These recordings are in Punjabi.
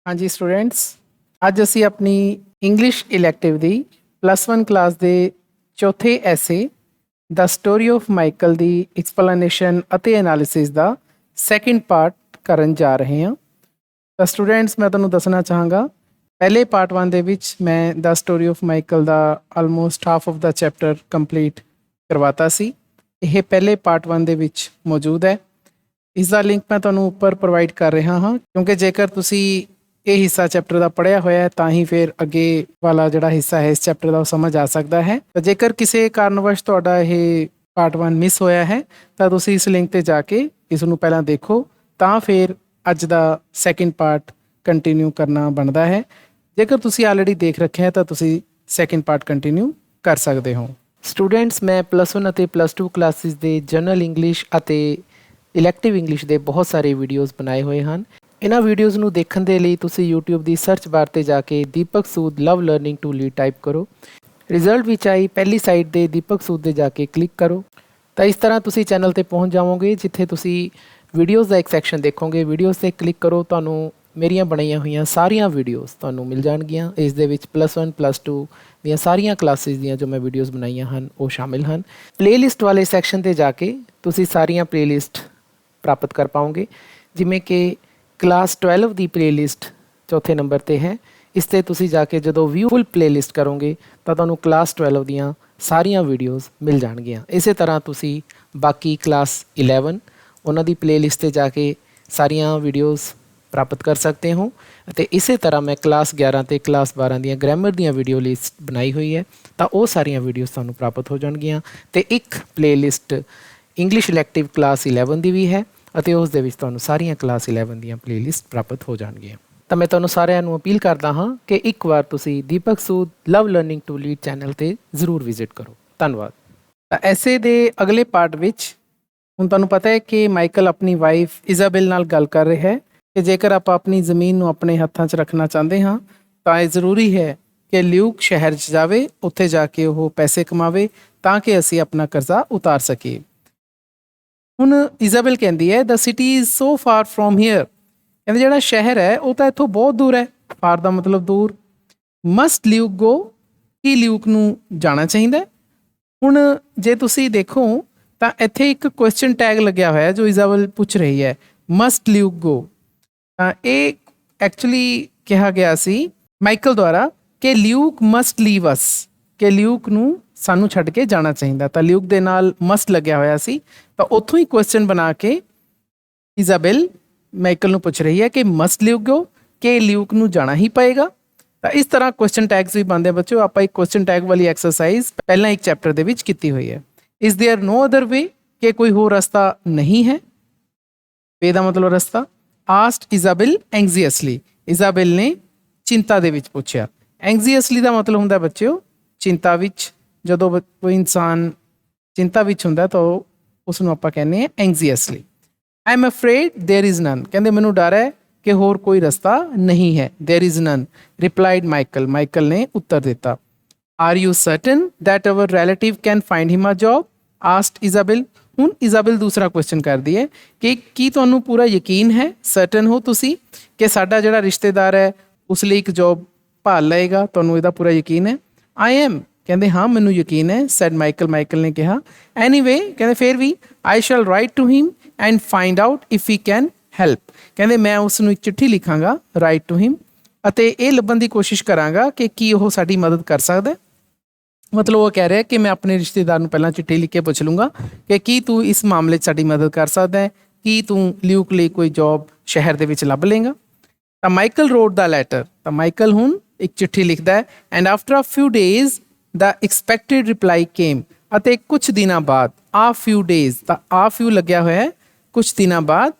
हाँ जी स्टूडेंट्स, ਅੱਜ ਅਸੀਂ ਆਪਣੀ ਇੰਗਲਿਸ਼ ਇਲੈਕਟਿਵ ਦੀ +1 ਕਲਾਸ ਦੇ ਚੌਥੇ ਐਸੇ ਦਾ story of Michael the explanation ਅਤੇ ਐਨਾਲਿਸਿਸ ਦਾ ਸੈਕਿੰਡ ਪਾਰਟ ਕਰਨ ਜਾ ਰਹੇ ਹਾਂ। ਤਾਂ ਸਟੂਡੈਂਟਸ ਮੈਂ ਤੁਹਾਨੂੰ ਦੱਸਣਾ ਚਾਹਾਂਗਾ, ਪਹਿਲੇ ਪਾਰਟ 1 ਦੇ ਵਿੱਚ ਮੈਂ the story of Michael the almost half of the chapter complete ਕਰਵਾਤਾ ਸੀ। ਇਹ ਪਹਿਲੇ ਪਾਰਟ 1 ਦੇ ਵਿੱਚ ਮੌਜੂਦ ਹੈ। ਇਸ ਦਾ ਲਿੰਕ ਮੈਂ ਤੁਹਾਨੂੰ ਉੱਪਰ ਪ੍ਰੋਵਾਈਡ ਕਰ ਰਿਹਾ ਹਾਂ, ਕਿਉਂਕਿ ਜੇਕਰ ਤੁਸੀਂ ਇਹ ਹਿੱਸਾ ਚੈਪਟਰ ਦਾ ਪੜ੍ਹਿਆ ਹੋਇਆ ਹੈ ਤਾਂ ਹੀ ਫਿਰ ਅੱਗੇ ਵਾਲਾ ਜਿਹੜਾ ਹਿੱਸਾ ਹੈ ਇਸ ਚੈਪਟਰ ਦਾ ਉਹ ਸਮਝ ਆ ਸਕਦਾ ਹੈ। ਤਾਂ ਜੇਕਰ ਕਿਸੇ ਕਾਰਨਵਸ਼ ਤੁਹਾਡਾ ਇਹ ਪਾਰਟ 1 ਮਿਸ ਹੋਇਆ ਹੈ ਤਾਂ ਤੁਸੀਂ ਇਸ ਲਿੰਕ ਤੇ ਜਾ ਕੇ ਇਸ ਨੂੰ ਪਹਿਲਾਂ ਦੇਖੋ, ਤਾਂ ਫਿਰ ਅੱਜ ਦਾ ਸੈਕਿੰਡ ਪਾਰਟ ਕੰਟੀਨਿਊ ਕਰਨਾ ਬਣਦਾ ਹੈ। ਜੇਕਰ ਤੁਸੀਂ ਆਲਰੇਡੀ ਦੇਖ ਰੱਖਿਆ ਹੈ ਤਾਂ ਤੁਸੀਂ ਸੈਕਿੰਡ ਪਾਰਟ ਕੰਟੀਨਿਊ ਕਰ ਸਕਦੇ ਹੋ। ਸਟੂਡੈਂਟਸ, ਮੈਂ +1 ਅਤੇ +2 ਕਲਾਸਿਸ ਦੇ ਜਨਰਲ ਇੰਗਲਿਸ਼ ਅਤੇ ਇਲੈਕਟਿਵ ਇੰਗਲਿਸ਼ ਦੇ ਬਹੁਤ ਸਾਰੇ ਵੀਡੀਓਜ਼ ਬਣਾਏ ਹੋਏ ਹਨ। ਇਹਨਾਂ ਵੀਡੀਓਜ਼ ਨੂੰ ਦੇਖਣ ਦੇ ਲਈ ਤੁਸੀਂ YouTube ਦੀ ਸਰਚ ਬਾਰ 'ਤੇ ਜਾ ਕੇ ਦੀਪਕ ਸੂਦ ਲਵ ਲਰਨਿੰਗ ਟੂ ਲੀਡ ਟਾਈਪ ਕਰੋ। ਰਿਜ਼ਲਟ ਵਿੱਚ ਆਈ ਪਹਿਲੀ ਸਾਈਟ 'ਤੇ ਦੀਪਕ ਸੂਦ 'ਤੇ ਜਾ ਕੇ ਕਲਿੱਕ ਕਰੋ। ਤਾਂ ਇਸ ਤਰ੍ਹਾਂ ਤੁਸੀਂ ਚੈਨਲ 'ਤੇ ਪਹੁੰਚ ਜਾਵੋਗੇ, ਜਿੱਥੇ ਤੁਸੀਂ ਵੀਡੀਓਜ਼ ਦਾ ਇੱਕ ਸੈਕਸ਼ਨ ਦੇਖੋਗੇ। ਵੀਡੀਓਜ਼ 'ਤੇ ਕਲਿੱਕ ਕਰੋ, ਤੁਹਾਨੂੰ ਮੇਰੀਆਂ ਬਣਾਈਆਂ ਹੋਈਆਂ ਸਾਰੀਆਂ ਵੀਡੀਓਜ਼ ਤੁਹਾਨੂੰ ਮਿਲ ਜਾਣਗੀਆਂ। ਇਸ ਦੇ ਵਿੱਚ +1 +2 ਦੀਆਂ ਸਾਰੀਆਂ ਕਲਾਸਿਸ ਦੀਆਂ ਜੋ ਮੈਂ ਵੀਡੀਓਜ਼ ਬਣਾਈਆਂ ਹਨ ਉਹ ਸ਼ਾਮਿਲ ਹਨ। ਪਲੇਲਿਸਟ ਵਾਲੇ ਸੈਕਸ਼ਨ 'ਤੇ ਜਾ ਕੇ ਤੁਸੀਂ ਸਾਰੀਆਂ ਪਲੇਲਿਸਟ ਪ੍ਰਾਪਤ ਕਰ ਪਾਓਗੇ, ਜਿਵੇਂ ਕਿ ਕਲਾਸ 12 ਦੀ ਪਲੇਲਿਸਟ ਚੌਥੇ ਨੰਬਰ 'ਤੇ ਹੈ। ਇਸ 'ਤੇ ਤੁਸੀਂ ਜਾ ਕੇ ਜਦੋਂ ਵਿਊ ਫੁੱਲ ਪਲੇਲਿਸਟ ਕਰੋਗੇ ਤਾਂ ਤੁਹਾਨੂੰ ਕਲਾਸ 12 ਦੀਆਂ ਸਾਰੀਆਂ ਵੀਡੀਓਜ਼ ਮਿਲ ਜਾਣਗੀਆਂ। ਇਸੇ ਤਰ੍ਹਾਂ ਤੁਸੀਂ ਬਾਕੀ ਕਲਾਸ 11 ਉਹਨਾਂ ਦੀ ਪਲੇਲਿਸਟ 'ਤੇ ਜਾ ਕੇ ਸਾਰੀਆਂ ਵੀਡੀਓਜ਼ ਪ੍ਰਾਪਤ ਕਰ ਸਕਦੇ ਹੋ। ਅਤੇ ਇਸੇ ਤਰ੍ਹਾਂ ਮੈਂ ਕਲਾਸ 11 ਅਤੇ ਕਲਾਸ 12 ਦੀਆਂ ਗ੍ਰਾਮਰ ਦੀਆਂ ਵੀਡੀਓ ਲਿਸਟ ਬਣਾਈ ਹੋਈ ਹੈ, ਤਾਂ ਉਹ ਸਾਰੀਆਂ ਵੀਡੀਓਜ਼ ਤੁਹਾਨੂੰ ਪ੍ਰਾਪਤ ਹੋ ਜਾਣਗੀਆਂ। ਅਤੇ ਇੱਕ ਪਲੇਲਿਸਟ ਇੰਗਲਿਸ਼ ਇਲੈਕਟਿਵ ਕਲਾਸ 11 ਦੀ ਵੀ ਹੈ, ਅਤੇ ਉਸ ਦੇ ਵਿੱਚ ਤੁਹਾਨੂੰ ਸਾਰੀਆਂ ਕਲਾਸ 11 ਦੀਆਂ ਪਲੇਲਿਸਟ ਪ੍ਰਾਪਤ ਹੋ ਜਾਣਗੀਆਂ। ਤਾਂ ਮੈਂ ਤੁਹਾਨੂੰ ਸਾਰਿਆਂ ਨੂੰ ਅਪੀਲ ਕਰਦਾ ਹਾਂ ਕਿ ਇੱਕ ਵਾਰ ਤੁਸੀਂ ਦੀਪਕ ਸੂਦ ਲਵ ਲਰਨਿੰਗ ਟੂ ਲੀਡ ਚੈਨਲ 'ਤੇ ਜ਼ਰੂਰ ਵਿਜ਼ਿਟ ਕਰੋ। ਧੰਨਵਾਦ। ਤਾਂ ਐਸੇ ਦੇ ਅਗਲੇ ਪਾਰਟ ਵਿੱਚ ਹੁਣ ਤੁਹਾਨੂੰ ਪਤਾ ਹੈ ਕਿ ਮਾਈਕਲ ਆਪਣੀ ਵਾਈਫ ਇਜ਼ਾਬੈਲ ਨਾਲ ਗੱਲ ਕਰ ਰਿਹਾ ਹੈ ਕਿ ਜੇਕਰ ਆਪਾਂ ਆਪਣੀ ਜ਼ਮੀਨ ਨੂੰ ਆਪਣੇ ਹੱਥਾਂ 'ਚ ਰੱਖਣਾ ਚਾਹੁੰਦੇ ਹਾਂ ਤਾਂ ਇਹ ਜ਼ਰੂਰੀ ਹੈ ਕਿ ਲਿਊਕ ਸ਼ਹਿਰ 'ਚ ਜਾਵੇ, ਉੱਥੇ ਜਾ ਕੇ ਉਹ ਪੈਸੇ ਕਮਾਵੇ ਤਾਂ ਕਿ ਅਸੀਂ ਆਪਣਾ ਕਰਜ਼ਾ ਉਤਾਰ ਸਕੀਏ। ਹੁਣ ਇਜ਼ਾਬੈਲ ਕਹਿੰਦੀ ਹੈ, the city is so far from here. ਕਹਿੰਦੇ ਜਿਹੜਾ ਸ਼ਹਿਰ ਹੈ ਉਹ ਤਾਂ ਇੱਥੋਂ ਬਹੁਤ ਦੂਰ ਹੈ। ਫਾਰ ਦਾ ਮਤਲਬ ਦੂਰ। ਮਸਟ ਲਿਊਕ ਗੋ, ਕੀ ਲਿਊਕ ਨੂੰ ਜਾਣਾ ਚਾਹੀਦਾ। ਹੁਣ ਜੇ ਤੁਸੀਂ ਦੇਖੋ ਤਾਂ ਇੱਥੇ ਇੱਕ ਕੁਐਸਚਨ ਟੈਗ ਲੱਗਿਆ ਹੋਇਆ ਜੋ ਇਜ਼ਾਬੈਲ ਪੁੱਛ ਰਹੀ ਹੈ, ਮਸਟ ਲਿਊਕ ਗੋ। ਤਾਂ ਇਹ ਐਕਚੁਅਲੀ ਕਿਹਾ ਗਿਆ ਸੀ ਮਾਈਕਲ ਦੁਆਰਾ ਕਿ ਲਿਊਕ ਮਸਟ ਲੀਵ ਅਸ, ਕਿ ਲਿਊਕ ਨੂੰ ਸਾਨੂੰ ਛੱਡ ਕੇ ਜਾਣਾ ਚਾਹੀਦਾ। ਤਾਂ ਲਿਊਕ ਦੇ ਨਾਲ ਮਸਟ ਲੱਗਿਆ ਹੋਇਆ ਸੀ, ਤਾਂ ਉੱਥੋਂ ਹੀ ਕੁਐਸਚਨ ਬਣਾ ਕੇ ਇਜ਼ਾਬੈਲ ਮਾਈਕਲ ਨੂੰ ਪੁੱਛ ਰਹੀ ਹੈ ਕਿ ਮਸਟ ਲਿਊਕ ਗੋ, ਕਿ ਲਿਊਕ ਨੂੰ ਜਾਣਾ ਹੀ ਪਏਗਾ। ਤਾਂ ਇਸ ਤਰ੍ਹਾਂ ਕੁਐਸਚਨ ਟੈਗਸ ਵੀ ਬਣਦੇ ਬੱਚਿਓ। ਆਪਾਂ ਇੱਕ ਕੁਐਸਚਨ ਟੈਗ ਵਾਲੀ ਐਕਸਰਸਾਈਜ਼ ਪਹਿਲਾਂ ਇੱਕ ਚੈਪਟਰ ਦੇ ਵਿੱਚ ਕੀਤੀ ਹੋਈ ਹੈ। Is there no other way, ਕਿ ਕੋਈ ਹੋਰ ਰਸਤਾ ਨਹੀਂ ਹੈ। ਵੇ ਦਾ ਮਤਲਬ ਰਸਤਾ। ਆਸਕਡ ਇਜ਼ਾਬੈਲ ਐਂਗਜ਼ੀਅਸਲੀ, ਇਜ਼ਾਬੈਲ ਨੇ ਚਿੰਤਾ ਦੇ ਵਿੱਚ ਪੁੱਛਿਆ। ਐਂਗਜ਼ੀਅਸਲੀ ਦਾ ਮਤਲਬ ਹੁੰਦਾ ਬੱਚਿਓ ਚਿੰਤਾ ਵਿੱਚ। ਜਦੋਂ ਕੋਈ ਇਨਸਾਨ ਚਿੰਤਾ ਵਿੱਚ ਹੁੰਦਾ ਤਾਂ ਉਸ ਨੂੰ ਆਪਾਂ ਕਹਿੰਦੇ ਹਾਂ anxiously. I am afraid there is none, ਕਹਿੰਦੇ ਮੈਨੂੰ ਡਰ ਹੈ ਕਿ ਹੋਰ ਕੋਈ ਰਸਤਾ ਨਹੀਂ ਹੈ। There is none, replied Michael, Michael ਨੇ ਉੱਤਰ ਦਿੱਤਾ। Are you certain that our relative can find him a job, asked Isabel. ਹੁਣ ਇਜ਼ਾਬੈਲ ਦੂਸਰਾ ਕੁਐਸਚਨ ਕਰਦੀ ਹੈ ਕਿ ਕੀ ਤੁਹਾਨੂੰ ਪੂਰਾ ਯਕੀਨ ਹੈ, ਸਰਟਨ ਹੋ ਤੁਸੀਂ ਕਿ ਸਾਡਾ ਜਿਹੜਾ ਰਿਸ਼ਤੇਦਾਰ ਹੈ ਉਸ ਲਈ ਇੱਕ ਜੌਬ ਭਾਲ ਲਏਗਾ, ਤੁਹਾਨੂੰ ਇਹਦਾ ਪੂਰਾ ਯਕੀਨ ਹੈ। ਆਈ ਐਮ, ਕਹਿੰਦੇ ਹਾਂ ਮੈਨੂੰ ਯਕੀਨ ਹੈ, ਸੈਡ ਮਾਈਕਲ, ਮਾਈਕਲ ਨੇ ਕਿਹਾ। ਐਨੀਵੇ, ਕਹਿੰਦੇ ਫਿਰ ਵੀ, I shall write to him and find out if he can help, ਕਹਿੰਦੇ ਮੈਂ ਉਸ ਨੂੰ ਇੱਕ ਚਿੱਠੀ ਲਿਖਾਂਗਾ, ਰਾਈਟ ਟੂ ਹਿਮ, ਅਤੇ ਇਹ ਲੱਭਣ ਦੀ ਕੋਸ਼ਿਸ਼ ਕਰਾਂਗਾ ਕਿ ਕੀ ਉਹ ਸਾਡੀ ਮਦਦ ਕਰ ਸਕਦਾ। ਮਤਲਬ ਉਹ ਕਹਿ ਰਿਹਾ ਕਿ ਮੈਂ ਆਪਣੇ ਰਿਸ਼ਤੇਦਾਰ ਨੂੰ ਪਹਿਲਾਂ ਚਿੱਠੀ ਲਿਖ ਕੇ ਪੁੱਛ ਲੂੰਗਾ ਕਿ ਕੀ ਤੂੰ ਇਸ ਮਾਮਲੇ 'ਚ ਸਾਡੀ ਮਦਦ ਕਰ ਸਕਦਾ ਹੈ, ਕੀ ਤੂੰ ਲਿਊਕ ਲਈ ਕੋਈ ਜੌਬ ਸ਼ਹਿਰ ਦੇ ਵਿੱਚ ਲੱਭ ਲਏਗਾ। ਤਾਂ ਮਾਈਕਲ ਰੋਡ ਦਾ ਲੈਟਰ, ਤਾਂ ਮਾਈਕਲ ਹੁਣ ਇੱਕ ਚਿੱਠੀ ਲਿਖਦਾ ਹੈ। And after a few days the expected reply came, ਅਤੇ ਕੁਛ ਦਿਨਾਂ ਬਾਅਦ, ਆ ਫਿਊ ਡੇਜ਼, ਤਾਂ ਆ ਫਿਊ ਲੱਗਿਆ ਹੋਇਆ ਹੈ, ਕੁਛ ਦਿਨਾਂ ਬਾਅਦ।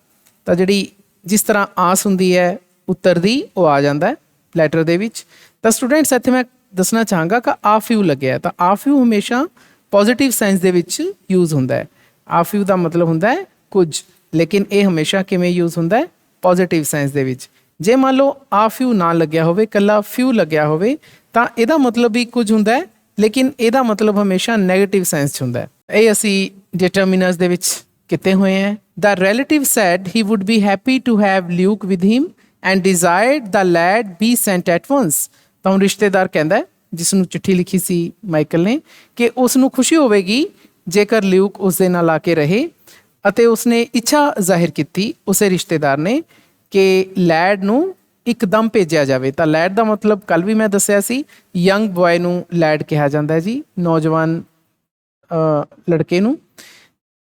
ਤਾਂ ਜਿਹੜੀ ਜਿਸ ਤਰ੍ਹਾਂ ਆਸ ਹੁੰਦੀ ਹੈ ਉੱਤਰ ਦੀ, ਉਹ ਆ ਜਾਂਦਾ ਹੈ ਲੈਟਰ ਦੇ ਵਿੱਚ। ਤਾਂ ਸਟੂਡੈਂਟਸ ਇੱਥੇ ਮੈਂ ਦੱਸਣਾ ਚਾਹਾਂਗਾ ਕਿ ਆ ਫਿਊ ਲੱਗਿਆ, ਤਾਂ ਆ ਫਿਊ ਹਮੇਸ਼ਾ ਪੋਜ਼ੀਟਿਵ ਸੈਂਸ ਦੇ ਵਿੱਚ ਯੂਜ਼ ਹੁੰਦਾ ਹੈ। ਆ ਫਿਊ ਦਾ ਮਤਲਬ ਹੁੰਦਾ ਹੈ ਕੁਝ, ਲੇਕਿਨ ਇਹ ਹਮੇਸ਼ਾ ਕਿਵੇਂ ਯੂਜ਼ ਹੁੰਦਾ ਹੈ, ਪੋਜ਼ੀਟਿਵ ਸੈਂਸ ਦੇ ਵਿੱਚ। ਜੇ ਮੰਨ ਲਓ ਆ ਫਿਊ ਨਾ ਲੱਗਿਆ ਹੋਵੇ, ਇਕੱਲਾ ਫਿਊ ਲੱਗਿਆ ਹੋਵੇ, ਤਾਂ ਇਹਦਾ ਮਤਲਬ ਵੀ ਕੁਝ ਹੁੰਦਾ ਹੈ, ਲੇਕਿਨ ਇਹਦਾ ਮਤਲਬ ਹਮੇਸ਼ਾ ਨੈਗੇਟਿਵ ਸੈਂਸ 'ਚ ਹੁੰਦਾ ਹੈ। ਇਹ ਅਸੀਂ ਡਿਟਰਮੀਨਰਸ ਦੇ ਵਿੱਚ ਕੀਤੇ ਹੋਏ ਹੈ। The relative said he would be happy to have Luke with him, and desired the lad be sent at once. ਤਾਂ ਹੁਣ ਰਿਸ਼ਤੇਦਾਰ ਕਹਿੰਦਾ ਹੈ, ਜਿਸ ਨੂੰ ਚਿੱਠੀ ਲਿਖੀ ਸੀ ਮਾਈਕਲ ਨੇ, ਕਿ ਉਸ ਨੂੰ ਖੁਸ਼ੀ ਹੋਵੇਗੀ ਜੇਕਰ ਲਿਊਕ ਉਸ ਦੇ ਨਾਲ ਆ ਕੇ ਰਹੇ। ਅਤੇ ਉਸਨੇ ਇੱਛਾ ਜ਼ਾਹਿਰ ਕੀਤੀ, ਉਸੇ ਰਿਸ਼ਤੇਦਾਰ ਨੇ, ਕਿ ਲੈਡ ਨੂੰ ਇੱਕਦਮ ਭੇਜਿਆ ਜਾਵੇ। ਤਾਂ ਲੈਡ ਦਾ ਮਤਲਬ ਕੱਲ੍ਹ ਵੀ ਮੈਂ ਦੱਸਿਆ ਸੀ, ਯੰਗ ਬॉय ਨੂੰ ਲੈਡ ਕਿਹਾ ਜਾਂਦਾ ਹੈ ਜੀ, ਨੌਜਵਾਨ ਲੜਕੇ ਨੂੰ।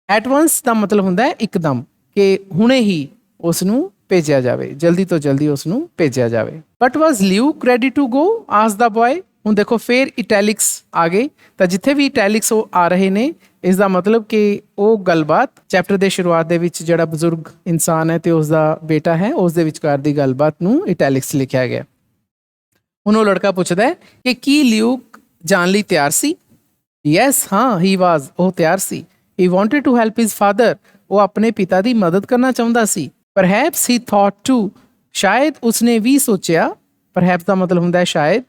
ਐਟ ਵੰਸ ਦਾ ਮਤਲਬ ਹੁੰਦਾ ਹੈ ਇੱਕਦਮ, ਕਿ ਹੁਣੇ ਹੀ ਉਸ ਨੂੰ ਭੇਜਿਆ ਜਾਵੇ, ਜਲਦੀ ਤੋਂ ਜਲਦੀ ਉਸ ਨੂੰ ਭੇਜਿਆ ਜਾਵੇ। But was Luke ready to go as the boy. ਹੁਣ ਦੇਖੋ ਫਿਰ ਇਟੈਲਿਕਸ ਆ ਗਏ। ਤਾਂ ਜਿੱਥੇ ਵੀ ਇਟੈਲਿਕਸ ਉਹ ਆ ਰਹੇ ਨੇ, ਇਸ ਦਾ ਮਤਲਬ ਕਿ ਉਹ ਗੱਲਬਾਤ ਚੈਪਟਰ ਦੇ ਸ਼ੁਰੂਆਤ ਦੇ ਵਿੱਚ ਜਿਹੜਾ ਬਜ਼ੁਰਗ ਇਨਸਾਨ ਹੈ ਤੇ ਉਸਦਾ ਬੇਟਾ ਹੈ, ਉਸ ਦੇ ਵਿਚਕਾਰ ਦੀ ਗੱਲਬਾਤ ਨੂੰ ਇਟੈਲਿਕਸ ਲਿਖਿਆ ਗਿਆ। ਹੁਣ ਉਹ ਲੜਕਾ ਪੁੱਛਦਾ ਹੈ ਕਿ ਕੀ ਲਿਊਕ ਜਾਣ ਲਈ ਤਿਆਰ ਸੀ? ਯੈਸ, ਹਾਂ, ਹੀ ਵਾਜ਼, ਉਹ ਤਿਆਰ ਸੀ। He wanted to help his father, ਉਹ ਆਪਣੇ ਪਿਤਾ ਦੀ ਮਦਦ ਕਰਨਾ ਚਾਹੁੰਦਾ ਸੀ। ਪਰਹੈਪਸ ਹੀ ਥੌਟ ਟੂ, ਸ਼ਾਇਦ ਉਸਨੇ ਵੀ ਸੋਚਿਆ, ਪਰਹੈਪਸ ਦਾ ਮਤਲਬ ਹੁੰਦਾ ਹੈ ਸ਼ਾਇਦ,